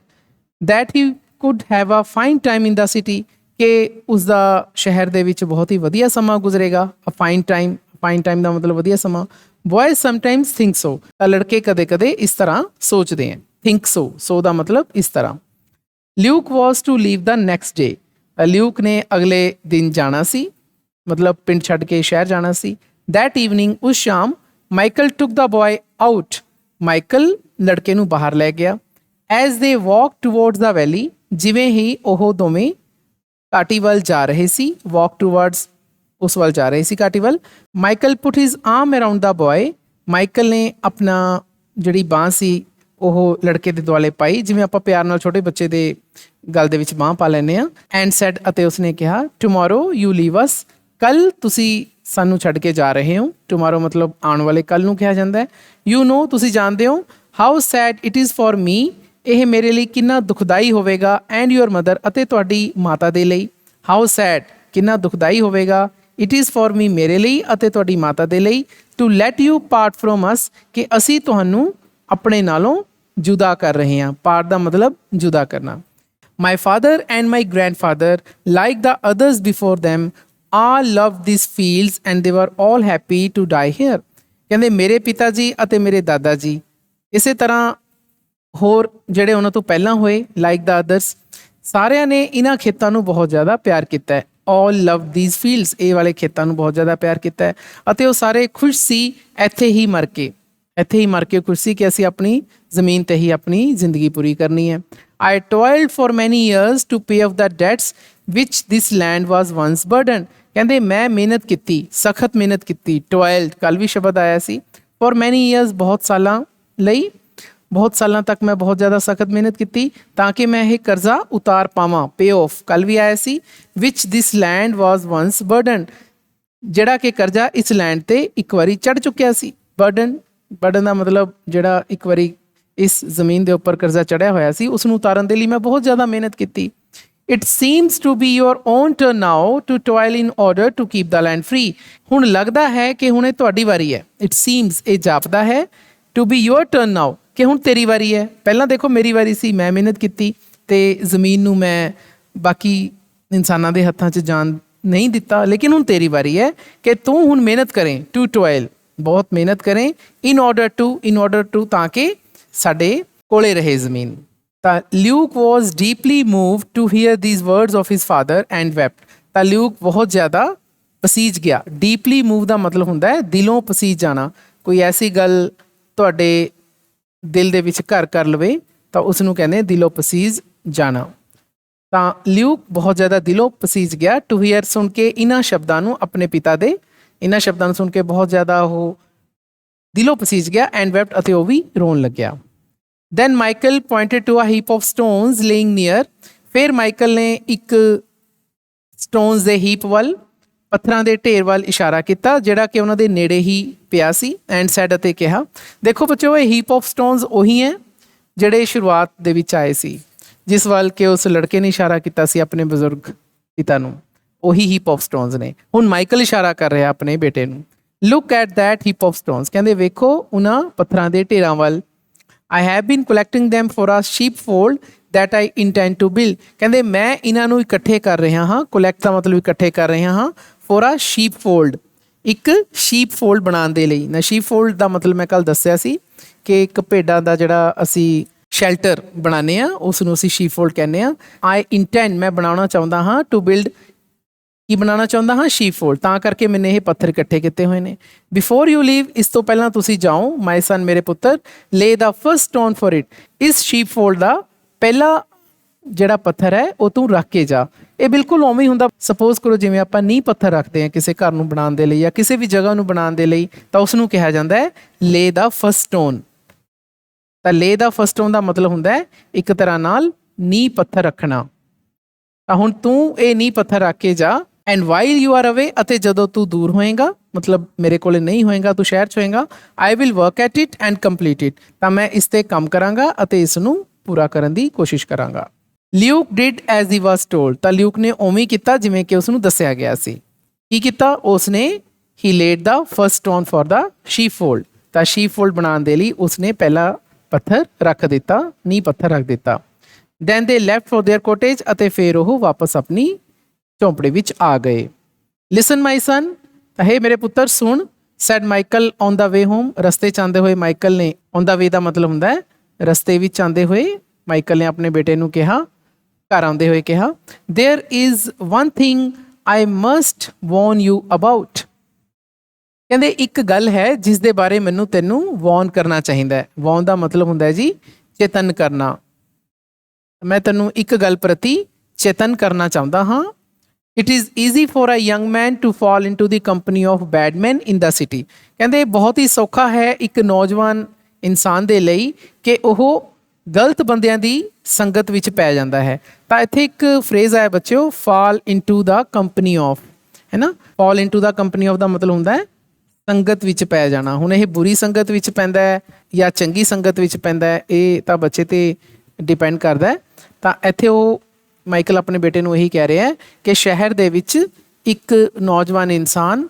that he could have a fine time in the city, ਕਿ ਉਸਦਾ ਸ਼ਹਿਰ ਦੇ ਵਿੱਚ ਬਹੁਤ ਹੀ ਵਧੀਆ ਸਮਾਂ ਗੁਜ਼ਰੇਗਾ। a fine time ਦਾ ਮਤਲਬ ਵਧੀਆ ਸਮਾਂ। boys sometimes think so, ਤਾਂ ਲੜਕੇ ਕਦੇ ਕਦੇ ਇਸ ਤਰ੍ਹਾਂ ਸੋਚਦੇ ਹੈ। think so ਦਾ ਮਤਲਬ ਇਸ ਤਰ੍ਹਾਂ। ਲਿਊਕ was to leave the next day, ਲਿਊਕ ਨੇ ਅਗਲੇ ਦਿਨ ਜਾਣਾ ਸੀ, ਮਤਲਬ ਪਿੰਡ ਛੱਡ ਕੇ ਸ਼ਹਿਰ ਜਾਣਾ ਸੀ। that evening, ਉਸ ਸ਼ਾਮ, Michael took the boy out, Michael ਲੜਕੇ ਨੂੰ ਬਾਹਰ ਲੈ ਗਿਆ। ਐਜ਼ ਦੇ ਵਾਕ ਟੂਵਰਡਸ ਦਾ ਵੈਲੀ, ਜਿਵੇਂ ਹੀ ਉਹ ਦੋਵੇਂ ਘਾਟੀ ਵੱਲ ਜਾ ਰਹੇ ਸੀ, ਵਾਕ ਟੂਵਰਡਸ ਉਸ ਵੱਲ ਜਾ ਰਹੇ ਸੀ, ਘਾਟੀ ਵੱਲ। ਮਾਈਕਲ ਪੁੱਟ ਹਿਜ਼ ਆਰਮ ਅਰਾਊਂਡ ਦਾ ਬॉय, ਮਾਈਕਲ ਨੇ ਆਪਣਾ ਜਿਹੜੀ ਬਾਂਹ ਸੀ ਉਹ ਲੜਕੇ ਦੇ ਦੁਆਲੇ ਪਾਈ, ਜਿਵੇਂ ਆਪਾਂ ਪਿਆਰ ਨਾਲ ਛੋਟੇ ਬੱਚੇ ਦੇ ਗਲ ਦੇ ਵਿੱਚ ਬਾਂਹ ਪਾ ਲੈਂਦੇ ਹਾਂ। ਐਂਡ ਸੈਡ, ਅਤੇ ਉਸਨੇ ਕਿਹਾ, ਟੁਮਾਰੋ ਯੂ ਲੀਵ ਅਸ, ਕੱਲ ਤੁਸੀਂ ਸਾਨੂੰ ਛੱਡ ਕੇ ਜਾ ਰਹੇ ਹੋ। ਟੁਮਾਰੋ ਮਤਲਬ ਆਉਣ ਵਾਲੇ ਕੱਲ ਨੂੰ ਕਿਹਾ ਜਾਂਦਾ ਹੈ। ਯੂ ਨੋ, ਤੁਸੀਂ ਜਾਣਦੇ ਹੋ, how sad it is for me, ਇਹ ਮੇਰੇ ਲਈ ਕਿੰਨਾ ਦੁਖਦਾਈ ਹੋਵੇਗਾ। ਐਂਡ ਯੂਅਰ ਮਦਰ, ਅਤੇ ਤੁਹਾਡੀ ਮਾਤਾ ਦੇ ਲਈ। ਹਾਊ ਸੈਡ, ਕਿੰਨਾ ਦੁਖਦਾਈ ਹੋਵੇਗਾ। ਇਟ ਇਜ਼ ਫॉर ਮੀ, ਮੇਰੇ ਲਈ ਅਤੇ ਤੁਹਾਡੀ ਮਾਤਾ ਦੇ ਲਈ। To let you part from us, ਕਿ ਅਸੀਂ ਤੁਹਾਨੂੰ ਆਪਣੇ ਨਾਲੋਂ ਜੁਦਾ ਕਰ ਰਹੇ ਹਾਂ। ਪਾਰਟ ਦਾ ਮਤਲਬ ਜੁਦਾ ਕਰਨਾ। My father and my grandfather, like the others before them, all loved these fields and they were all happy to die here, ਕਹਿੰਦੇ ਮੇਰੇ ਪਿਤਾ ਜੀ ਅਤੇ ਮੇਰੇ ਦਾਦਾ ਜੀ ਇਸੇ ਤਰ੍ਹਾਂ ਹੋਰ ਜਿਹੜੇ ਉਹਨਾਂ ਤੋਂ ਪਹਿਲਾਂ ਹੋਏ, ਲਾਈਕ ਦਾ ਅਦਰਸ, ਸਾਰਿਆਂ ਨੇ ਇਹਨਾਂ ਖੇਤਾਂ ਨੂੰ ਬਹੁਤ ਜ਼ਿਆਦਾ ਪਿਆਰ ਕੀਤਾ ਹੈ। all loved these fields, ਇਹ ਵਾਲੇ ਖੇਤਾਂ ਨੂੰ ਬਹੁਤ ਜ਼ਿਆਦਾ ਪਿਆਰ ਕੀਤਾ ਹੈ। ਅਤੇ ਉਹ ਸਾਰੇ ਖੁਸ਼ ਸੀ ਇੱਥੇ ਹੀ ਮਰ ਕੇ, ਇੱਥੇ ਹੀ ਮਰ ਕੇ ਖੁਸ਼ ਸੀ ਕਿ ਅਸੀਂ ਆਪਣੀ ਜ਼ਮੀਨ 'ਤੇ ਹੀ ਆਪਣੀ ਜ਼ਿੰਦਗੀ ਪੂਰੀ ਕਰਨੀ ਹੈ। I toiled for many years to pay off the debts which this land was once burdened, ਕਹਿੰਦੇ ਮੈਂ ਮਿਹਨਤ ਕੀਤੀ, ਸਖਤ ਮਿਹਨਤ ਕੀਤੀ। ਟੋਇਲਡ, ਕੱਲ੍ਹ ਵੀ ਸ਼ਬਦ ਆਇਆ ਸੀ। ਫॉर ਮੈਨੀ ਈਅਰਸ, ਬਹੁਤ ਸਾਲਾਂ ਲਈ, ਬਹੁਤ ਸਾਲਾਂ ਤੱਕ ਮੈਂ ਬਹੁਤ ਜ਼ਿਆਦਾ ਸਖਤ ਮਿਹਨਤ ਕੀਤੀ ਤਾਂ ਕਿ ਮੈਂ ਇਹ ਕਰਜ਼ਾ ਉਤਾਰ ਪਾਵਾਂ। ਪੇ ਆਫ, ਕੱਲ੍ਹ ਵੀ ਆਇਆ ਸੀ। ਵਿਚ ਦਿਸ ਲੈਂਡ ਵਾਜ਼ ਵੰਸ ਬਰਡਨ, ਜਿਹੜਾ ਕਿ ਕਰਜ਼ਾ ਇਸ ਲੈਂਡ 'ਤੇ ਇੱਕ ਵਾਰੀ ਚੜ੍ਹ ਚੁੱਕਿਆ ਸੀ। ਬਰਡਨ ਦਾ ਮਤਲਬ ਜਿਹੜਾ ਇੱਕ ਵਾਰੀ ਇਸ ਜ਼ਮੀਨ ਦੇ ਉੱਪਰ ਕਰਜ਼ਾ ਚੜ੍ਹਿਆ ਹੋਇਆ ਸੀ, ਉਸ ਨੂੰ ਉਤਾਰਨ ਦੇ ਲਈ ਮੈਂ ਬਹੁਤ ਜ਼ਿਆਦਾ ਮਿਹਨਤ ਕੀਤੀ। It seems to be your own turn now to toil in order to keep the land free, ਹੁਣ ਲੱਗਦਾ ਹੈ ਕਿ ਹੁਣ ਇਹ ਤੁਹਾਡੀ ਵਾਰੀ ਹੈ। It seems, ਇਹ ਜਾਪਦਾ ਹੈ, to be your turn now, ਕਿ ਹੁਣ ਤੇਰੀ ਵਾਰੀ ਹੈ। ਪਹਿਲਾਂ ਦੇਖੋ ਮੇਰੀ ਵਾਰੀ ਸੀ, ਮੈਂ ਮਿਹਨਤ ਕੀਤੀ ਤੇ ਜ਼ਮੀਨ ਨੂੰ ਮੈਂ ਬਾਕੀ ਇਨਸਾਨਾਂ ਦੇ ਹੱਥਾਂ 'ਚ ਜਾਣ ਨਹੀਂ ਦਿੱਤਾ, ਲੇਕਿਨ ਹੁਣ ਤੇਰੀ ਵਾਰੀ ਹੈ ਕਿ ਤੂੰ ਹੁਣ ਮਿਹਨਤ ਕਰੇ। to toil, ਬਹੁਤ ਮਿਹਨਤ ਕਰੇ। in order to, ਤਾਂ ਕਿ ਸਾਡੇ ਕੋਲੇ ਰਹੇ ਜ਼ਮੀਨ। ਤਾਂ Luke was deeply moved to hear these words of his father and wept, ਤਾਂ ਲਿਊਕ ਬਹੁਤ ਜ਼ਿਆਦਾ ਪਸੀਜ ਗਿਆ। ਡੀਪਲੀ ਮੂਵ ਦਾ ਮਤਲਬ ਹੁੰਦਾ ਹੈ ਦਿਲੋਂ ਪਸੀਜ ਜਾਣਾ। ਕੋਈ ਐਸੀ ਗੱਲ ਤੁਹਾਡੇ ਦਿਲ ਦੇ ਵਿੱਚ ਘਰ ਕਰ ਲਵੇ ਤਾਂ ਉਸ ਨੂੰ ਕਹਿੰਦੇ ਦਿਲੋਂ ਪਸੀਜ ਜਾਣਾ। ਤਾਂ ਲਿਊਕ ਬਹੁਤ ਜ਼ਿਆਦਾ ਦਿਲੋਂ ਪਸੀਜ ਗਿਆ। ਟੂ ਹੀਅਰ ਸੁਣ ਕੇ ਇਹਨਾਂ ਸ਼ਬਦਾਂ ਨੂੰ, ਆਪਣੇ ਪਿਤਾ ਦੇ ਇਹਨਾਂ ਸ਼ਬਦਾਂ ਨੂੰ ਸੁਣ ਕੇ ਬਹੁਤ ਜ਼ਿਆਦਾ ਉਹ ਦਿਲੋਂ ਪਸੀਜ ਗਿਆ। ਐਂਡ ਵੈਪਟ, ਅਤੇ ਉਹ ਵੀ ਰੋਣ ਲੱਗਿਆ। Then Michael pointed to a heap of stones laying near, ਫਿਰ ਮਾਈਕਲ ਨੇ ਇੱਕ ਸਟੋਨਸ ਦੇ ਹੀਪ ਵੱਲ, ਪੱਥਰਾਂ ਦੇ ਢੇਰ ਵੱਲ ਇਸ਼ਾਰਾ ਕੀਤਾ ਜਿਹੜਾ ਕਿ ਉਹਨਾਂ ਦੇ ਨੇੜੇ ਹੀ ਪਿਆ ਸੀ। ਐਂਡ ਸੈਡ, ਅਤੇ ਕਿਹਾ। ਦੇਖੋ ਬੱਚਿਓ, ਇਹ ਹੀਪ ਆਫ ਸਟੋਨਸ ਉਹੀ ਹੈ ਜਿਹੜੇ ਸ਼ੁਰੂਆਤ ਦੇ ਵਿੱਚ ਆਏ ਸੀ, ਜਿਸ ਵੱਲ ਕਿ ਉਸ ਲੜਕੇ ਨੇ ਇਸ਼ਾਰਾ ਕੀਤਾ ਸੀ ਆਪਣੇ ਬਜ਼ੁਰਗ ਪਿਤਾ ਨੂੰ। ਉਹੀ ਹੀਪ ਆਫ ਸਟੋਨਸ ਨੇ। ਹੁਣ ਮਾਈਕਲ ਇਸ਼ਾਰਾ ਕਰ ਰਿਹਾ ਆਪਣੇ ਬੇਟੇ ਨੂੰ। Look at that heap of stones, ਕਹਿੰਦੇ ਵੇਖੋ ਉਹਨਾਂ ਪੱਥਰਾਂ ਦੇ ਢੇਰਾਂ ਵੱਲ। I have been collecting them for a sheepfold that I intend to build, ਕਹਿੰਦੇ ਮੈਂ ਇਹਨਾਂ ਨੂੰ ਇਕੱਠੇ ਕਰ ਰਿਹਾ ਹਾਂ। ਕੋਲੈਕਟ ਦਾ ਮਤਲਬ ਇਕੱਠੇ ਕਰ ਰਿਹਾ ਹਾਂ। for a sheepfold, ਇੱਕ sheepfold ਬਣਾਉਣ ਦੇ ਲਈ। ਨਾ sheepfold ਦਾ ਮਤਲਬ ਮੈਂ ਕੱਲ੍ਹ ਦੱਸਿਆ ਸੀ ਕਿ ਇੱਕ ਭੇਡਾਂ ਦਾ ਜਿਹੜਾ ਅਸੀਂ ਸ਼ੈਲਟਰ ਬਣਾਉਂਦੇ ਹਾਂ ਉਸ ਨੂੰ ਅਸੀਂ ਸ਼ੀਫੋਲਡ ਕਹਿੰਦੇ ਹਾਂ। ਆਈ ਇੰਟੈਂਡ, ਮੈਂ ਬਣਾਉਣਾ ਚਾਹੁੰਦਾ ਹਾਂ, ਟੂ ਬਿਲਡ, ਕੀ ਬਣਾਉਣਾ ਚਾਹੁੰਦਾ ਹਾਂ, ਸ਼ੀਫੋਲਡ, ਤਾਂ ਕਰਕੇ ਮੈंने ਇਹ ਪੱਥਰ ਇਕੱਠੇ ਕੀਤੇ ਹੋਏ ਨੇ। ਬਿਫੋਰ ਯੂ ਲੀਵ, ਇਸ ਤੋਂ ਪਹਿਲਾਂ ਤੁਸੀਂ ਜਾਓ, ਮਾਈ ਸਨ, ਮੇਰੇ ਪੁੱਤਰ, ਲੇ ਦਾ ਫਸਟ ਸਟੋਨ ਫॉर ਇਟ, ਇਸ ਸ਼ੀਫੋਲਡ ਦਾ ਪਹਿਲਾ ਜਿਹੜਾ ਪੱਥਰ ਹੈ ਉਹ ਤੂੰ ਰੱਖ ਕੇ ਜਾ। ਇਹ ਬਿਲਕੁਲ ਉਵੇਂ ਹੀ ਹੁੰਦਾ, ਸਪੋਜ਼ ਕਰੋ ਜਿਵੇਂ ਆਪਾਂ ਨੀਂਹ ਪੱਥਰ ਰੱਖਦੇ ਹਾਂ ਕਿਸੇ ਘਰ ਨੂੰ ਬਣਾਉਣ ਦੇ ਲਈ ਜਾਂ ਕਿਸੇ ਵੀ ਜਗ੍ਹਾ ਨੂੰ ਬਣਾਉਣ ਦੇ ਲਈ, ਤਾਂ ਉਸ ਨੂੰ ਕਿਹਾ ਜਾਂਦਾ ਹੈ ਲੇ ਦਾ ਫਸਟ ਸਟੋਨ। ਤਾਂ ਲੇ ਦਾ ਫਸਟ ਸਟੋਨ ਦਾ ਮਤਲਬ ਹੁੰਦਾ ਹੈ ਇੱਕ ਤਰ੍ਹਾਂ ਨਾਲ ਨੀਂਹ ਪੱਥਰ ਰੱਖਣਾ। ਤਾਂ ਹੁਣ ਤੂੰ ਇਹ ਨੀਂਹ ਪੱਥਰ ਰੱਖ ਕੇ ਜਾ। ਐਂਡ ਵਾਈਲ ਯੂ ਆਰ ਅਵੇ, ਅਤੇ ਜਦੋਂ ਤੂੰ ਦੂਰ ਹੋਏਗਾ, ਮਤਲਬ ਮੇਰੇ ਕੋਲੇ ਨਹੀਂ ਹੋਏਗਾ, ਤੂੰ ਸ਼ਹਿਰ 'ਚ ਹੋਏਗਾ, I will work at it and complete it, ਤਾਂ ਮੈਂ ਇਸ 'ਤੇ ਕੰਮ ਕਰਾਂਗਾ ਅਤੇ ਇਸ ਨੂੰ ਪੂਰਾ ਕਰਨ ਦੀ ਕੋਸ਼ਿਸ਼ ਕਰਾਂਗਾ। Luke did as he was told, ਤਾਂ ਲਿਊਕ ਨੇ ਉਵੇਂ ਕੀਤਾ ਜਿਵੇਂ ਕਿ ਉਸ ਨੂੰ ਦੱਸਿਆ ਗਿਆ ਸੀ। ਕੀ ਕੀਤਾ ਉਸਨੇ? He laid the first stone for the sheepfold, ਤਾਂ ਸ਼ੀਫੋਲਡ ਬਣਾਉਣ ਦੇ ਲਈ ਉਸਨੇ ਪਹਿਲਾ ਪੱਥਰ ਰੱਖ ਦਿੱਤਾ, ਨੀਂਹ ਪੱਥਰ ਰੱਖ ਦਿੱਤਾ। ਦੈਨ ਦੇ ਲੈਫਟ ਫॉर देयर ਕੋਟੇਜ, ਅਤੇ ਫਿਰ ਉਹ ਵਾਪਸ ਆਪਣੀ ਝੌਂਪੜੀ ਵਿੱਚ ਆ ਗਏ। ਲਿਸਨ ਮਾਈ ਸਨ, ਹੇ ਮੇਰੇ ਪੁੱਤਰ ਸੁਣ, said Michael on the way home, ਰਸਤੇ 'ਚ ਆਉਂਦੇ ਹੋਏ ਮਾਈਕਲ ਨੇ, ਔਨ ਦਾ ਵੇ ਦਾ ਮਤਲਬ ਹੁੰਦਾ ਹੈ ਰਸਤੇ ਵਿੱਚ ਆਉਂਦੇ ਹੋਏ, ਮਾਈਕਲ ਨੇ ਆਪਣੇ ਬੇਟੇ ਨੂੰ ਕਿਹਾ, ਘਰ ਆਉਂਦੇ ਹੋਏ ਕਿਹਾ, there is one thing I must warn you about, ਕਹਿੰਦੇ ਇੱਕ ਗੱਲ ਹੈ ਜਿਸ ਦੇ ਬਾਰੇ ਮੈਨੂੰ ਤੈਨੂੰ ਵਾਰਨ ਕਰਨਾ ਚਾਹੀਦਾ ਹੈ। ਵਾਰਨ ਦਾ ਮਤਲਬ ਹੁੰਦਾ ਹੈ ਜੀ ਚੇਤਨ ਕਰਨਾ। ਮੈਂ ਤੈਨੂੰ ਇੱਕ ਗੱਲ ਪ੍ਰਤੀ ਚੇਤਨ ਕਰਨਾ ਚਾਹੁੰਦਾ ਹਾਂ। It is easy for a young man to fall into the company of bad man in the city, ਕਹਿੰਦੇ ਬਹੁਤ ਹੀ ਸੌਖਾ ਹੈ ਇੱਕ ਨੌਜਵਾਨ ਇਨਸਾਨ ਦੇ ਲਈ ਕਿ ਉਹ ਗਲਤ ਬੰਦਿਆਂ ਦੀ ਸੰਗਤ ਵਿੱਚ ਪੈ ਜਾਂਦਾ ਹੈ। ਤਾਂ ਇੱਥੇ ਇੱਕ ਫਰੇਜ਼ ਆਇਆ ਬੱਚਿਓ, fall into the company of, ਹੈ ਨਾ। Fall into the company of ਦਾ ਮਤਲਬ ਹੁੰਦਾ ਹੈ ਸੰਗਤ ਵਿੱਚ ਪੈ ਜਾਣਾ। ਹੁਣ ਇਹ ਬੁਰੀ ਸੰਗਤ ਵਿੱਚ ਪੈਂਦਾ ਹੈ ਜਾਂ ਚੰਗੀ ਸੰਗਤ ਵਿੱਚ ਪੈਂਦਾ ਹੈ, ਇਹ ਤਾਂ ਬੱਚੇ 'ਤੇ ਡਿਪੈਂਡ ਕਰਦਾ ਹੈ। ਤਾਂ ਇੱਥੇ ਉਹ ਮਾਈਕਲ ਆਪਣੇ ਬੇਟੇ ਨੂੰ ਇਹੀ ਕਹਿ ਰਿਹਾ ਹੈ ਕਿ ਸ਼ਹਿਰ ਦੇ ਵਿੱਚ ਇੱਕ ਨੌਜਵਾਨ ਇਨਸਾਨ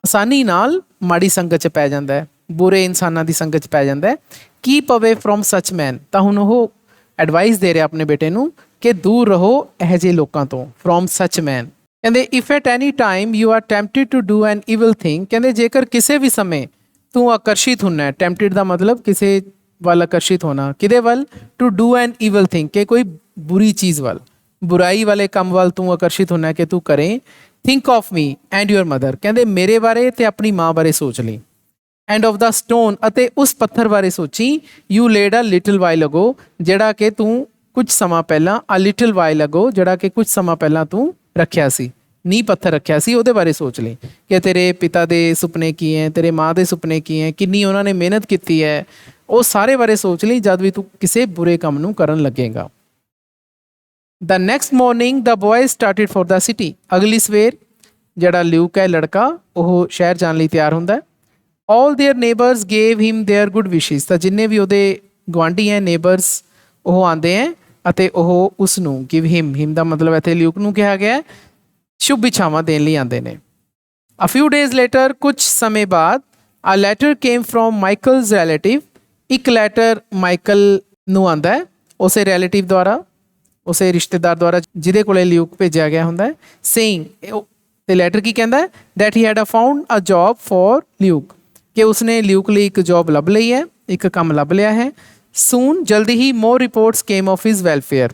ਆਸਾਨੀ ਨਾਲ ਮਾੜੀ ਸੰਗਤ 'ਚ ਪੈ ਜਾਂਦਾ ਹੈ, ਬੁਰੇ ਇਨਸਾਨਾਂ ਦੀ ਸੰਗਤ 'ਚ ਪੈ ਜਾਂਦਾ ਹੈ। ਕੀਪ ਅਵੇ ਫਰੋਮ ਸੱਚ ਮੈਨ, ਤਾਂ ਹੁਣ ਉਹ ਐਡਵਾਈਸ ਦੇ ਰਿਹਾ ਆਪਣੇ ਬੇਟੇ ਨੂੰ ਕਿ ਦੂਰ ਰਹੋ ਇਹੋ ਜਿਹੇ ਲੋਕਾਂ ਤੋਂ, ਫਰੋਮ ਸੱਚ ਮੈਨ। ਕਹਿੰਦੇ if at any time you are tempted to do an evil thing, ਕਹਿੰਦੇ ਜੇਕਰ ਕਿਸੇ ਵੀ ਸਮੇਂ ਤੂੰ ਆਕਰਸ਼ਿਤ ਹੁੰਨਾ, ਟੈਂਪਟਡ ਦਾ ਮਤਲਬ ਕਿਸੇ ਵੱਲ ਆਕਰਸ਼ਿਤ ਹੋਣਾ, ਕਿਹਦੇ ਵੱਲ? To do an evil thing, ਕਿ ਕੋਈ ਬੁਰੀ ਚੀਜ਼ ਵੱਲ, ਬੁਰਾਈ ਵਾਲੇ ਕੰਮ ਵੱਲ ਤੂੰ ਆਕਰਸ਼ਿਤ ਹੁੰਨਾ ਕਿ ਤੂੰ ਕਰੇ। Think of me and your mother, ਕਹਿੰਦੇ ਮੇਰੇ ਬਾਰੇ ਤੇ ਆਪਣੀ ਮਾਂ ਬਾਰੇ ਸੋਚ ਲਈ। ਐਂਡ ਆਫ ਦਾ ਸਟੋਨ, ਅਤੇ ਉਸ ਪੱਥਰ ਬਾਰੇ ਸੋਚੀ, you laid a little while ago, ਜਿਹੜਾ ਕਿ ਤੂੰ ਕੁਝ ਸਮਾਂ ਪਹਿਲਾਂ, ਅ ਲਿਟਲ ਵਾਈਲ ਅਗੋ, ਜਿਹੜਾ ਕਿ ਕੁਝ ਸਮਾਂ ਪਹਿਲਾਂ ਤੂੰ ਰੱਖਿਆ ਸੀ, ਨੀਂਹ ਪੱਥਰ ਰੱਖਿਆ ਸੀ, ਉਹਦੇ ਬਾਰੇ ਸੋਚ ਲਈ ਕਿ ਤੇਰੇ ਪਿਤਾ ਦੇ ਸੁਪਨੇ ਕੀ ਹੈ, ਤੇਰੇ ਮਾਂ ਦੇ ਸੁਪਨੇ ਕੀ ਹੈ, ਕਿੰਨੀ ਉਹਨਾਂ ਨੇ ਮਿਹਨਤ ਕੀਤੀ ਹੈ, ਉਹ ਸਾਰੇ ਬਾਰੇ ਸੋਚ ਲਈ ਜਦ ਵੀ ਤੂੰ ਕਿਸੇ ਬੁਰੇ ਕੰਮ ਨੂੰ ਕਰਨ ਲੱਗੇਗਾ। The next morning the boy started for the city, ਅਗਲੀ ਸਵੇਰ ਜਿਹੜਾ ਲਿਊਕ ਹੈ ਲੜਕਾ, ਉਹ ਸ਼ਹਿਰ ਜਾਣ ਲਈ ਤਿਆਰ ਹੁੰਦਾ ਹੈ। All their neighbours gave him their good wishes, ਤਾਂ ਜਿੰਨੇ ਵੀ ਉਹਦੇ ਗੁਆਂਢੀ ਹੈ, ਨੇਬਰਸ, ਉਹ ਆਉਂਦੇ ਹੈ ਅਤੇ ਉਹ ਉਸ ਨੂੰ, ਗਿਵ ਹਿਮ, ਹਿਮ ਦਾ ਮਤਲਬ ਇੱਥੇ ਲਿਊਕ ਨੂੰ ਕਿਹਾ ਗਿਆ, ਸ਼ੁਭ ਇੱਛਾਵਾਂ ਦੇਣ ਲਈ ਆਉਂਦੇ ਨੇ। ਅ ਫਿਊ ਡੇਜ਼ ਲੇਟਰ, ਕੁਝ ਸਮੇਂ ਬਾਅਦ, a letter came from Michael's relative, ਇੱਕ ਲੈਟਰ ਮਾਈਕਲ ਨੂੰ ਆਉਂਦਾ ਹੈ ਉਸੇ ਰਿਲੇਟਿਵ ਦੁਆਰਾ, ਉਸੇ ਰਿਸ਼ਤੇਦਾਰ ਦੁਆਰਾ ਜਿਹਦੇ ਕੋਲੇ ਲਿਊਕ ਭੇਜਿਆ ਗਿਆ ਹੁੰਦਾ ਹੈ, ਸੇਇੰਗ, ਤੇ ਲੈਟਰ ਕੀ ਕਹਿੰਦਾ ਹੈ? That he had found a job for Luke, ਕਿ ਉਸਨੇ ਲਿਊਕ ਲਈ ਇੱਕ ਜੌਬ ਲੱਭ ਲਈ ਹੈ, ਇੱਕ ਕੰਮ ਲੱਭ ਲਿਆ ਹੈ। ਸੂਨ, ਜਲਦੀ ਹੀ, more reports came of his welfare,